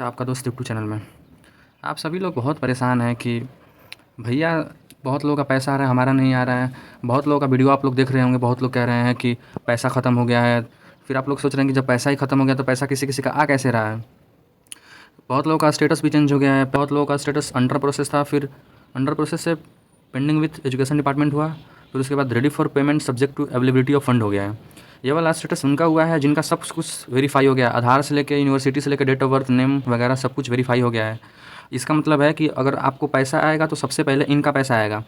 आपका दोस्त YouTube channel में। आप सभी लोग बहुत परेशान हैं कि भैया बहुत लोगों का पैसा आ रहा है, हमारा नहीं आ रहा है। बहुत लोगों का वीडियो आप लोग देख रहे होंगे, बहुत लोग कह रहे हैं कि पैसा ख़त्म हो गया है। फिर आप लोग सोच रहे हैं कि जब पैसा ही ख़त्म हो गया तो पैसा किसी किसी का आ कैसे रहा है। बहुत लोगों का स्टेटस भी चेंज हो गया है। बहुत लोगों का स्टेटस अंडर प्रोसेस था, फिर अंडर प्रोसेस से पेंडिंग विथ एजुकेशन डिपार्टमेंट हुआ, फिर उसके बाद ready for payment subject to availability of fund हो गया है। ये वाला स्टेटस उनका हुआ है जिनका सब कुछ वेरीफाई हो गया है, आधार से लेकर यूनिवर्सिटी से लेकर डेट ऑफ बर्थ, नेम वगैरह सब कुछ वेरीफाई हो गया है। इसका मतलब है कि अगर आपको पैसा आएगा तो सबसे पहले इनका पैसा आएगा।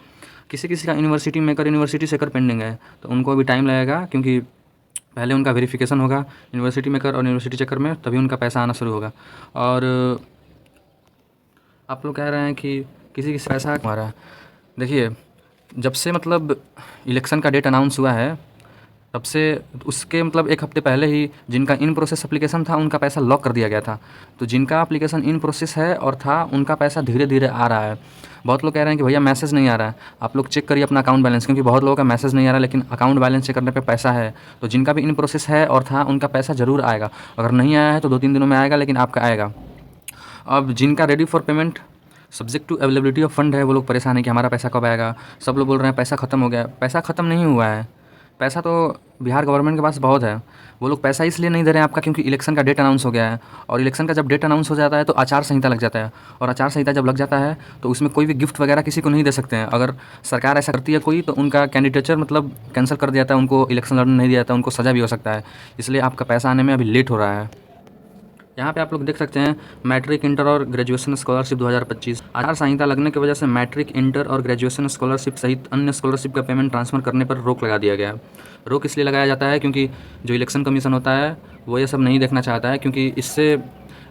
किसी किसी का यूनिवर्सिटी में कर यूनिवर्सिटी से कर पेंडिंग है तो उनको अभी टाइम लगेगा, क्योंकि पहले उनका वेरिफिकेशन होगा यूनिवर्सिटी में कर और यूनिवर्सिटी चेकर में, तभी उनका पैसा आना शुरू होगा। और आप लोग कह रहे हैं कि किसी किसी पैसा हमारा, देखिए जब से मतलब इलेक्शन का डेट अनाउंस हुआ है तब से उसके मतलब एक हफ्ते पहले ही जिनका इन प्रोसेस एप्लीकेशन था उनका पैसा लॉक कर दिया गया था। तो जिनका एप्लीकेशन इन प्रोसेस है और था उनका पैसा धीरे धीरे आ रहा है। बहुत लोग कह रहे हैं कि भैया मैसेज नहीं आ रहा है। आप लोग चेक करिए अपना अकाउंट बैलेंस, क्योंकि बहुत लोगों का मैसेज नहीं आ रहा लेकिन अकाउंट बैलेंस चेक करने पे पैसा है। तो जिनका भी इन प्रोसेस है और था उनका पैसा ज़रूर आएगा। अगर नहीं आया है तो 2-3 दिनों में आएगा, लेकिन आपका आएगा। अब जिनका ready for payment subject to availability of fund है वो लोग परेशान है कि हमारा पैसा कब आएगा। सब लोग बोल रहे हैं पैसा ख़त्म हो गया। पैसा ख़त्म नहीं हुआ है। पैसा तो बिहार गवर्नमेंट के पास बहुत है। वो लोग पैसा इसलिए नहीं दे रहे हैं आपका क्योंकि इलेक्शन का डेट अनाउंस हो गया है, और इलेक्शन का जब डेट अनाउंस हो जाता है तो आचार संहिता लग जाता है, और आचार संहिता जब लग जाता है तो उसमें कोई भी गिफ्ट वगैरह किसी को नहीं दे सकते हैं। अगर सरकार ऐसा करती है कोई तो उनका कैंडिडेचर मतलब कैंसिल कर दिया जाता है, उनको इलेक्शन लड़ने नहीं दिया जाता, उनको सज़ा भी हो सकता है। इसलिए आपका पैसा आने में अभी लेट हो रहा है। यहाँ पे आप लोग देख सकते हैं मैट्रिक, इंटर और ग्रेजुएशन स्कॉलरशिप 2025। आचार संहिता लगने की वजह से मैट्रिक, इंटर और ग्रेजुएशन स्कॉलरशिप सहित अन्य स्कॉलरशिप का पेमेंट ट्रांसफ़र करने पर रोक लगा दिया गया है। रोक इसलिए लगाया जाता है क्योंकि जो इलेक्शन कमीशन होता है वो ये सब नहीं देखना चाहता है, क्योंकि इससे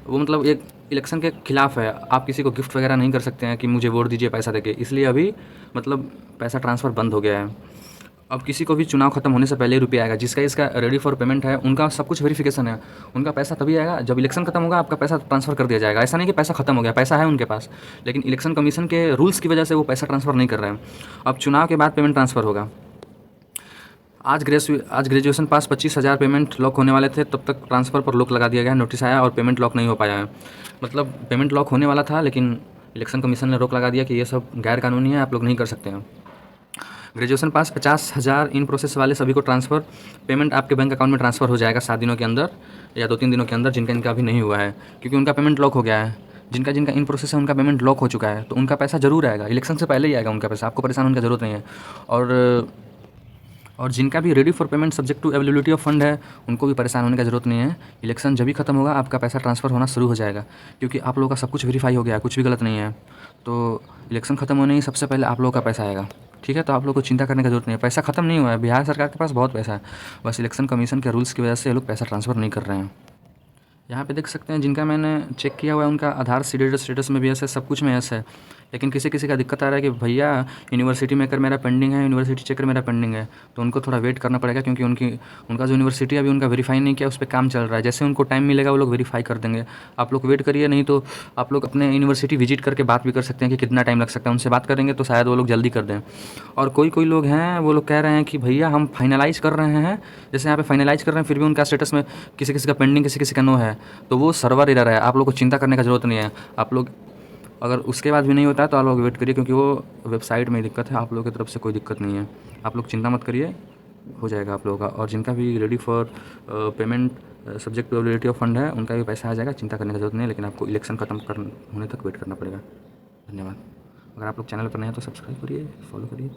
वो मतलब एक इलेक्शन के खिलाफ है। आप किसी को गिफ्ट वगैरह नहीं कर सकते हैं कि मुझे वोट दीजिए पैसा देके, इसलिए अभी मतलब पैसा ट्रांसफ़र बंद हो गया है। अब किसी को भी चुनाव खत्म होने से पहले ही रुपया आएगा। जिसका इसका रेडी फॉर पेमेंट है उनका सब कुछ वेरिफिकेशन है, उनका पैसा तभी आएगा जब इलेक्शन खत्म होगा, आपका पैसा ट्रांसफ़र कर दिया जाएगा। ऐसा नहीं कि पैसा खत्म हो गया, पैसा है उनके पास, लेकिन इलेक्शन कमीशन के रूल्स की वजह से वो पैसा ट्रांसफ़र नहीं कर रहे हैं। अब चुनाव के बाद पेमेंट ट्रांसफ़र होगा। आज ग्रेजुएशन पास 25,000 पेमेंट लॉक होने वाले थे, तब तक ट्रांसफ़र पर लॉक लगा दिया गया, नोटिस आया और पेमेंट लॉक नहीं हो पाया है। मतलब पेमेंट लॉक होने वाला था लेकिन इलेक्शन कमीशन ने रोक लगा दिया कि ये सब गैर कानूनी है, आप लोग नहीं कर सकते हैं। ग्रेजुएशन पास 50,000 इन प्रोसेस वाले सभी को ट्रांसफ़र पेमेंट आपके बैंक अकाउंट में ट्रांसफ़र हो जाएगा 7 दिनों के अंदर या 2-3 दिनों के अंदर। जिनका इनका अभी नहीं हुआ है क्योंकि उनका पेमेंट लॉक हो गया है। जिनका जिनका इन प्रोसेस है उनका पेमेंट लॉक हो चुका है, तो उनका पैसा ज़रूर आएगा, इलेक्शन से पहले ही आएगा उनका पैसा। आपको परेशान होने की ज़रूरत नहीं है। और जिनका भी ready for payment subject to availability of fund है उनको भी परेशान होने की ज़रूरत नहीं है। इलेक्शन जब भी खत्म होगा आपका पैसा ट्रांसफ़र होना शुरू हो जाएगा, क्योंकि आप लोगों का सब कुछ वेरीफाई हो गया है, कुछ भी गलत नहीं है। तो इलेक्शन खत्म होने ही सबसे पहले आप लोगों का पैसा आएगा। ठीक है, तो आप लोग को चिंता करने की ज़रूरत नहीं है। पैसा खत्म नहीं हुआ है, बिहार सरकार के पास बहुत पैसा है, बस इलेक्शन कमीशन के रूल्स की वजह से ये लोग पैसा ट्रांसफ़र नहीं कर रहे हैं। यहाँ पे देख सकते हैं जिनका मैंने चेक किया हुआ है उनका आधार स्टेटस में भी ऐसे सब कुछ में ऐसे है, लेकिन किसी किसी का दिक्कत आ रहा है कि भैया यूनिवर्सिटी में कर मेरा पेंडिंग है, यूनिवर्सिटी चेकर मेरा पेंडिंग है। तो उनको थोड़ा वेट करना पड़ेगा, क्योंकि उनका जो यूनिवर्सिटी अभी उनका वेरीफाई नहीं किया, उस पर काम चल रहा है। जैसे उनको टाइम मिलेगा वो लोग वेरीफाई कर देंगे। आप लोग वेट करिए, नहीं तो आप लोग अपने यूनिवर्सिटी विजिट करके बात भी कर सकते हैं कि कितना टाइम लग सकता है। उनसे बात करेंगे तो शायद वो लोग जल्दी कर दें। और कोई कोई लोग हैं वो लोग कह रहे हैं कि भैया हम फाइनलाइज कर रहे हैं, जैसे यहाँ पे फाइनलाइज कर रहे हैं, फिर भी उनका स्टेटस में किसी किसी का पेंडिंग, किसी किसी का नो है, तो वो सर्वर एरर है। आप लोग को चिंता करने का ज़रूरत नहीं है। आप लोग अगर उसके बाद भी नहीं होता है तो आप लोग वेट करिए, क्योंकि वो वेबसाइट में दिक्कत है, आप लोगों की तरफ से कोई दिक्कत नहीं है। आप लोग चिंता मत करिए, हो जाएगा आप लोगों का। और जिनका भी ready for payment subject to availability of fund है उनका भी पैसा आ जाएगा, चिंता करने की ज़रूरत नहीं है। लेकिन आपको इलेक्शन खत्म होने तक वेट करना पड़ेगा। धन्यवाद। अगर आप लोग चैनल पर नए हैं तो सब्सक्राइब करिए, फॉलो करिए।